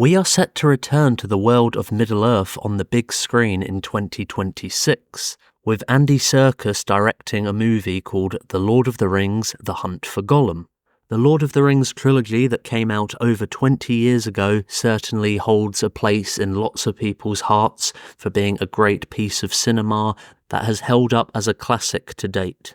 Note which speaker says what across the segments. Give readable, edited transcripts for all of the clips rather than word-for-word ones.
Speaker 1: We are set to return to the world of Middle-earth on the big screen in 2026, with Andy Serkis directing a movie called The Lord of the Rings: The Hunt for Gollum. The Lord of the Rings trilogy that came out over 20 years ago certainly holds a place in lots of people's hearts for being a great piece of cinema that has held up as a classic to date.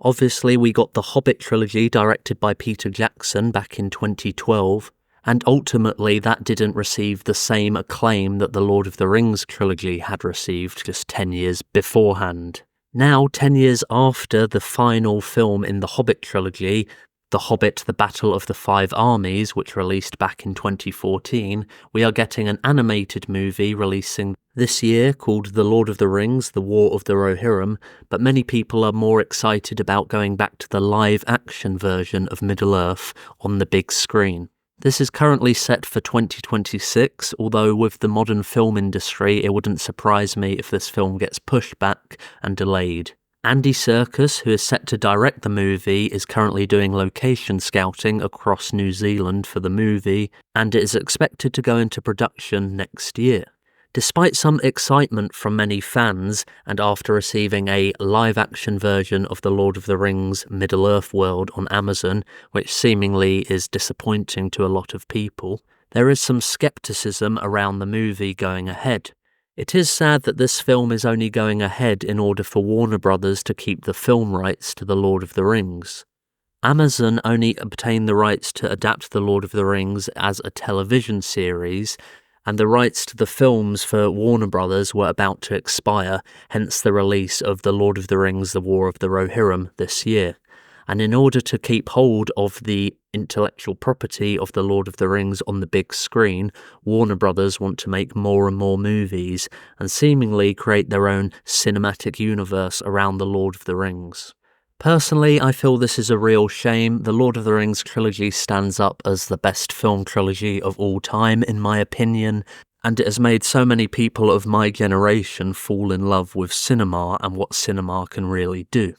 Speaker 1: Obviously, we got the Hobbit trilogy directed by Peter Jackson back in 2012, and ultimately that didn't receive the same acclaim that the Lord of the Rings trilogy had received just 10 years beforehand. Now, 10 years after the final film in the Hobbit trilogy, The Hobbit: The Battle of the Five Armies, which released back in 2014, we are getting an animated movie releasing this year called The Lord of the Rings: The War of the Rohirrim, but many people are more excited about going back to the live-action version of Middle-earth on the big screen. This is currently set for 2026, although with the modern film industry, it wouldn't surprise me if this film gets pushed back and delayed. Andy Serkis, who is set to direct the movie, is currently doing location scouting across New Zealand for the movie, and it is expected to go into production next year. Despite some excitement from many fans, and after receiving a live-action version of The Lord of the Rings Middle-earth world on Amazon, which seemingly is disappointing to a lot of people, there is some skepticism around the movie going ahead. It is sad that this film is only going ahead in order for Warner Brothers to keep the film rights to The Lord of the Rings. Amazon only obtained the rights to adapt The Lord of the Rings as a television series, and the rights to the films for Warner Brothers were about to expire, hence the release of The Lord of the Rings: The War of the Rohirrim this year. And in order to keep hold of the intellectual property of The Lord of the Rings on the big screen, Warner Brothers want to make more and more movies and seemingly create their own cinematic universe around The Lord of the Rings. Personally, I feel this is a real shame. The Lord of the Rings trilogy stands up as the best film trilogy of all time, in my opinion, and it has made so many people of my generation fall in love with cinema and what cinema can really do.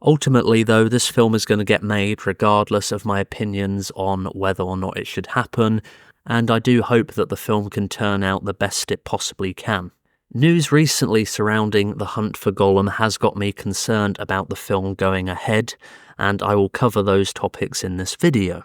Speaker 1: Ultimately, though, this film is going to get made regardless of my opinions on whether or not it should happen, and I do hope that the film can turn out the best it possibly can. News recently surrounding The Hunt for Gollum has got me concerned about the film going ahead, and I will cover those topics in this video.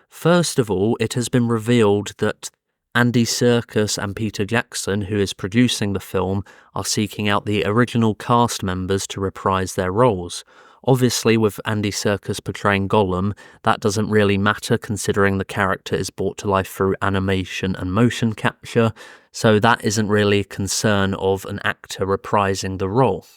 Speaker 1: First of all, it has been revealed that Andy Serkis and Peter Jackson, who is producing the film, are seeking out the original cast members to reprise their roles. Obviously, with Andy Serkis portraying Gollum, that doesn't really matter considering the character is brought to life through animation and motion capture, so that isn't really a concern of an actor reprising the role.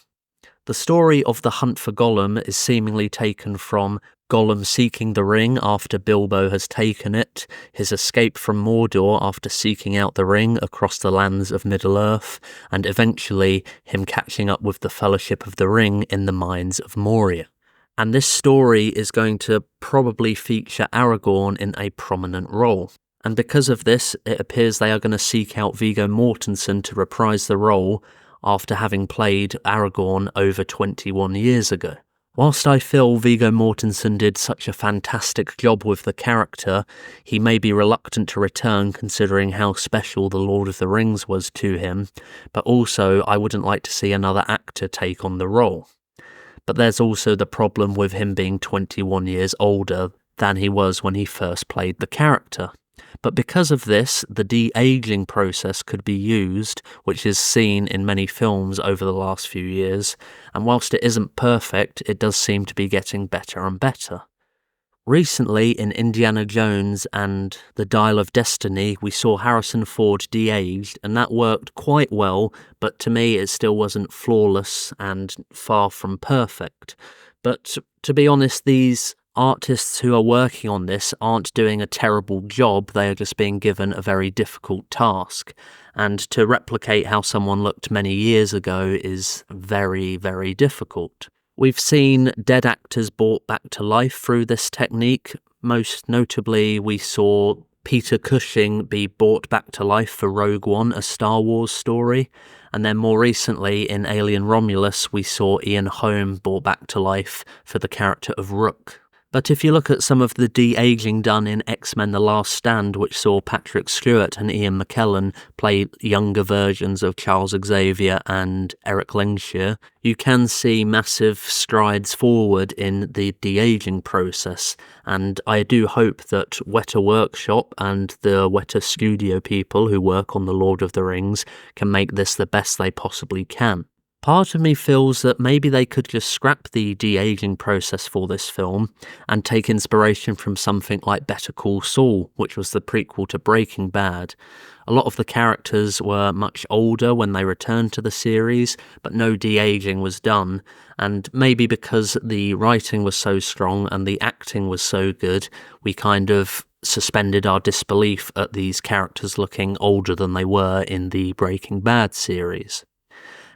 Speaker 1: The story of The Hunt for Gollum is seemingly taken from Gollum seeking the ring after Bilbo has taken it, his escape from Mordor after seeking out the ring across the lands of Middle-earth, and eventually him catching up with the Fellowship of the Ring in the mines of Moria. And this story is going to probably feature Aragorn in a prominent role. And because of this, it appears they are going to seek out Viggo Mortensen to reprise the role after having played Aragorn over 21 years ago. Whilst I feel Viggo Mortensen did such a fantastic job with the character, he may be reluctant to return considering how special The Lord of the Rings was to him, but also I wouldn't like to see another actor take on the role. But there's also the problem with him being 21 years older than he was when he first played the character. But because of this, the de-aging process could be used, which is seen in many films over the last few years, and whilst it isn't perfect, it does seem to be getting better and better. Recently, in Indiana Jones and The Dial of Destiny, we saw Harrison Ford de-aged, and that worked quite well, but to me it still wasn't flawless and far from perfect. But to be honest, these artists who are working on this aren't doing a terrible job, they are just being given a very difficult task. And to replicate how someone looked many years ago is very, very difficult. We've seen dead actors brought back to life through this technique. Most notably, we saw Peter Cushing be brought back to life for Rogue One, a Star Wars story. And then more recently, in Alien Romulus, we saw Ian Holm brought back to life for the character of Rook. But if you look at some of the de-aging done in X-Men The Last Stand, which saw Patrick Stewart and Ian McKellen play younger versions of Charles Xavier and Eric Langshire, you can see massive strides forward in the de-aging process, and I do hope that Weta Workshop and the Weta Studio people who work on The Lord of the Rings can make this the best they possibly can. Part of me feels that maybe they could just scrap the de-aging process for this film and take inspiration from something like Better Call Saul, which was the prequel to Breaking Bad. A lot of the characters were much older when they returned to the series, but no de-aging was done, and maybe because the writing was so strong and the acting was so good, we kind of suspended our disbelief at these characters looking older than they were in the Breaking Bad series.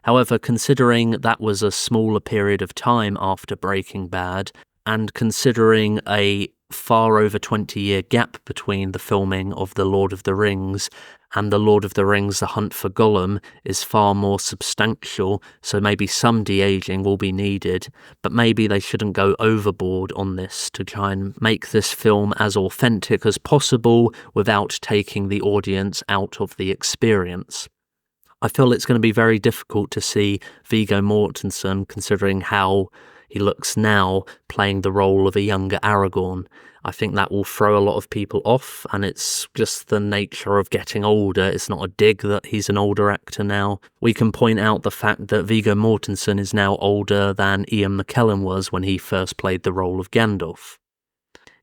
Speaker 1: However, considering that was a smaller period of time after Breaking Bad, and considering a far over 20-year gap between the filming of The Lord of the Rings and The Lord of the Rings The Hunt for Gollum is far more substantial, so maybe some de-aging will be needed, but maybe they shouldn't go overboard on this to try and make this film as authentic as possible without taking the audience out of the experience. I feel it's going to be very difficult to see Viggo Mortensen, considering how he looks now, playing the role of a younger Aragorn. I think that will throw a lot of people off, and it's just the nature of getting older. It's not a dig that he's an older actor now. We can point out the fact that Viggo Mortensen is now older than Ian McKellen was when he first played the role of Gandalf.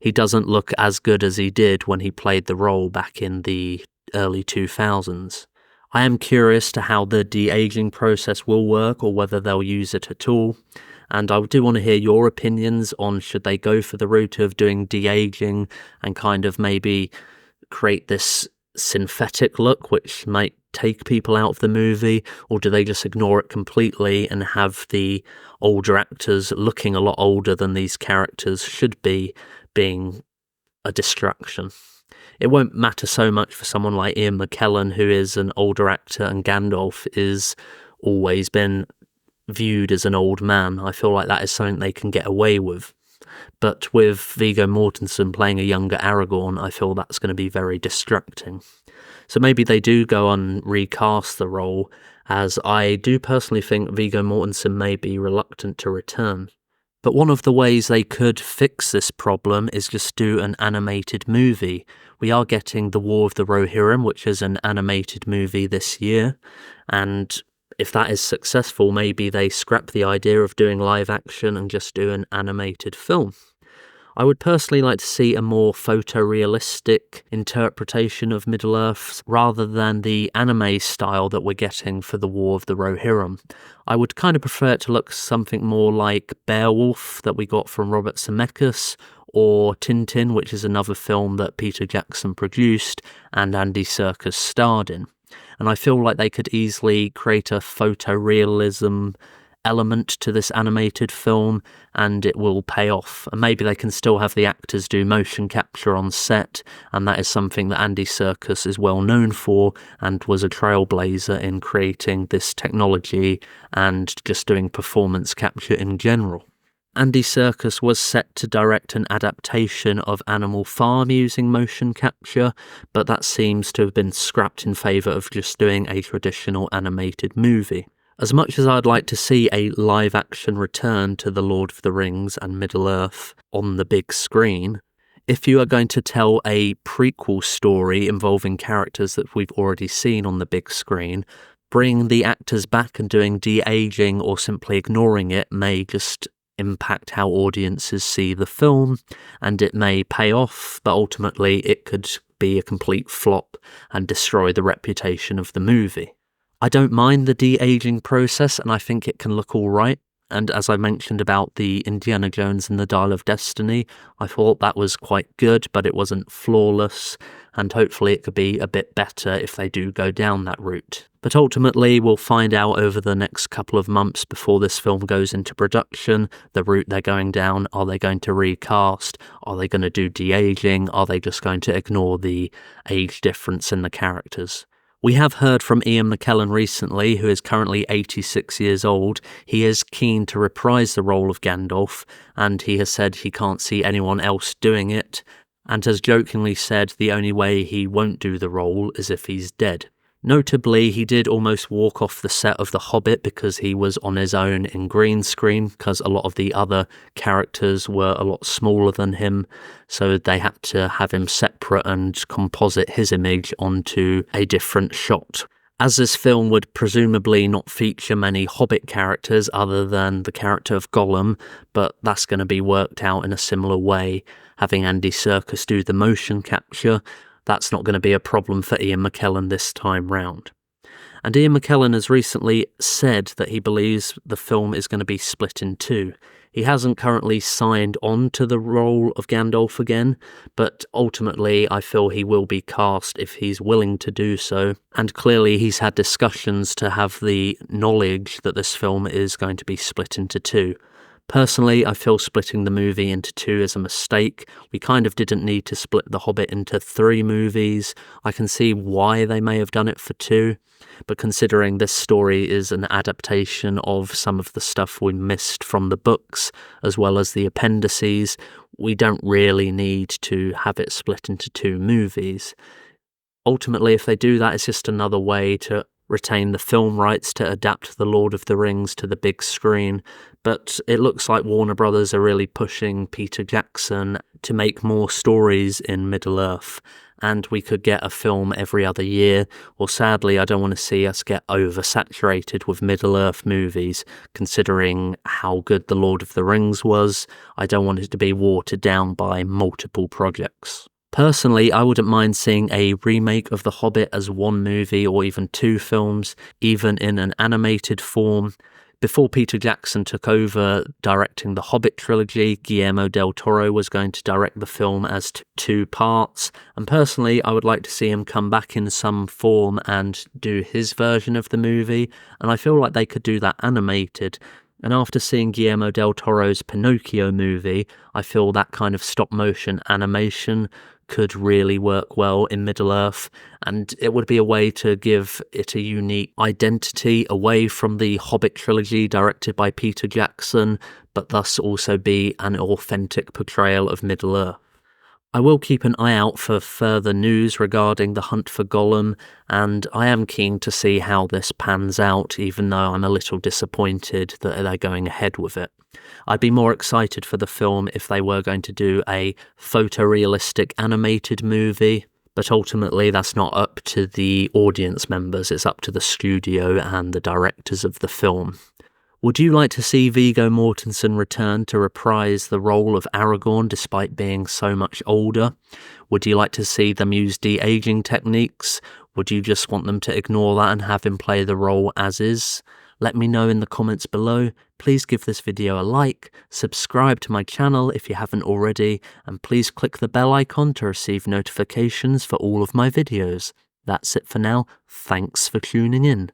Speaker 1: He doesn't look as good as he did when he played the role back in the early 2000s. I am curious to how the de-aging process will work or whether they'll use it at all, and I do want to hear your opinions on should they go for the route of doing de-aging and kind of maybe create this synthetic look which might take people out of the movie, or do they just ignore it completely and have the older actors looking a lot older than these characters should be being a distraction. It won't matter so much for someone like Ian McKellen, who is an older actor, and Gandalf is always been viewed as an old man. I feel like that is something they can get away with. But with Viggo Mortensen playing a younger Aragorn, I feel that's going to be very distracting. So maybe they do go and recast the role, as I do personally think Viggo Mortensen may be reluctant to return. But one of the ways they could fix this problem is just do an animated movie. We are getting The War of the Rohirrim, which is an animated movie this year, and if that is successful, maybe they scrap the idea of doing live action and just do an animated film. I would personally like to see a more photorealistic interpretation of Middle-earth rather than the anime style that we're getting for The War of the Rohirrim. I would kind of prefer it to look something more like Beowulf that we got from Robert Zemeckis, or Tintin, which is another film that Peter Jackson produced and Andy Serkis starred in. And I feel like they could easily create a photorealism element to this animated film, and it will pay off. And maybe they can still have the actors do motion capture on set, and that is something that Andy Serkis is well known for and was a trailblazer in creating this technology and just doing performance capture in general. Andy Serkis was set to direct an adaptation of Animal Farm using motion capture, but that seems to have been scrapped in favour of just doing a traditional animated movie. As much as I'd like to see a live-action return to The Lord of the Rings and Middle-earth on the big screen, if you are going to tell a prequel story involving characters that we've already seen on the big screen, bringing the actors back and doing de-aging or simply ignoring it may just impact how audiences see the film, and it may pay off, but ultimately it could be a complete flop and destroy the reputation of the movie. I don't mind the de-aging process, and I think it can look alright, and as I mentioned about the Indiana Jones and the Dial of Destiny, I thought that was quite good, but it wasn't flawless, and hopefully it could be a bit better if they do go down that route. But ultimately, we'll find out over the next couple of months before this film goes into production, the route they're going down. Are they going to recast? Are they going to do de-aging? Are they just going to ignore the age difference in the characters? We have heard from Ian Mckellen recently, who is currently 86 years old. He is keen to reprise the role of Gandalf, and he has said he can't see anyone else doing it, and has jokingly said the only way he won't do the role is if he's dead. Notably, he did almost walk off the set of The Hobbit because he was on his own in green screen, because a lot of the other characters were a lot smaller than him, so they had to have him separate and composite his image onto a different shot. As this film would presumably not feature many Hobbit characters other than the character of Gollum, but that's going to be worked out in a similar way, having Andy Serkis do the motion capture. That's not going to be a problem for Ian Mckellen this time round. And Ian Mckellen has recently said that he believes the film is going to be split in two. He hasn't currently signed on to the role of Gandalf again, but ultimately I feel he will be cast if he's willing to do so, and clearly he's had discussions to have the knowledge that this film is going to be split into two. Personally, I feel splitting the movie into two is a mistake. We kind of didn't need to split The Hobbit into 3 movies. I can see why they may have done it for 2, but considering this story is an adaptation of some of the stuff we missed from the books, as well as the appendices, we don't really need to have it split into 2 movies. Ultimately, if they do that, it's just another way to retain the film rights to adapt The Lord of the Rings to the big screen, but it looks like Warner Brothers are really pushing Peter Jackson to make more stories in Middle-earth, and we could get a film every other year, or sadly I don't want to see us get oversaturated with Middle-earth movies, considering how good The Lord of the Rings was. I don't want it to be watered down by multiple projects. Personally, I wouldn't mind seeing a remake of The Hobbit as 1 movie or even 2 films, even in an animated form. Before Peter Jackson took over directing the Hobbit trilogy, Guillermo del Toro was going to direct the film as 2 parts, and personally I would like to see him come back in some form and do his version of the movie, and I feel like they could do that animated. And after seeing Guillermo del Toro's Pinocchio movie, I feel that kind of stop-motion animation could really work well in Middle-earth, and it would be a way to give it a unique identity away from the Hobbit trilogy directed by Peter Jackson, but thus also be an authentic portrayal of Middle-earth. I will keep an eye out for further news regarding the hunt for Gollum, and I am keen to see how this pans out, even though I'm a little disappointed that they're going ahead with it. I'd be more excited for the film if they were going to do a photorealistic animated movie, but ultimately that's not up to the audience members, it's up to the studio and the directors of the film. Would you like to see Viggo Mortensen return to reprise the role of Aragorn despite being so much older? Would you like to see them use de-aging techniques? Would you just want them to ignore that and have him play the role as is? Let me know in the comments below. Please give this video a like, subscribe to my channel if you haven't already, and please click the bell icon to receive notifications for all of my videos. That's it for now. Thanks for tuning in.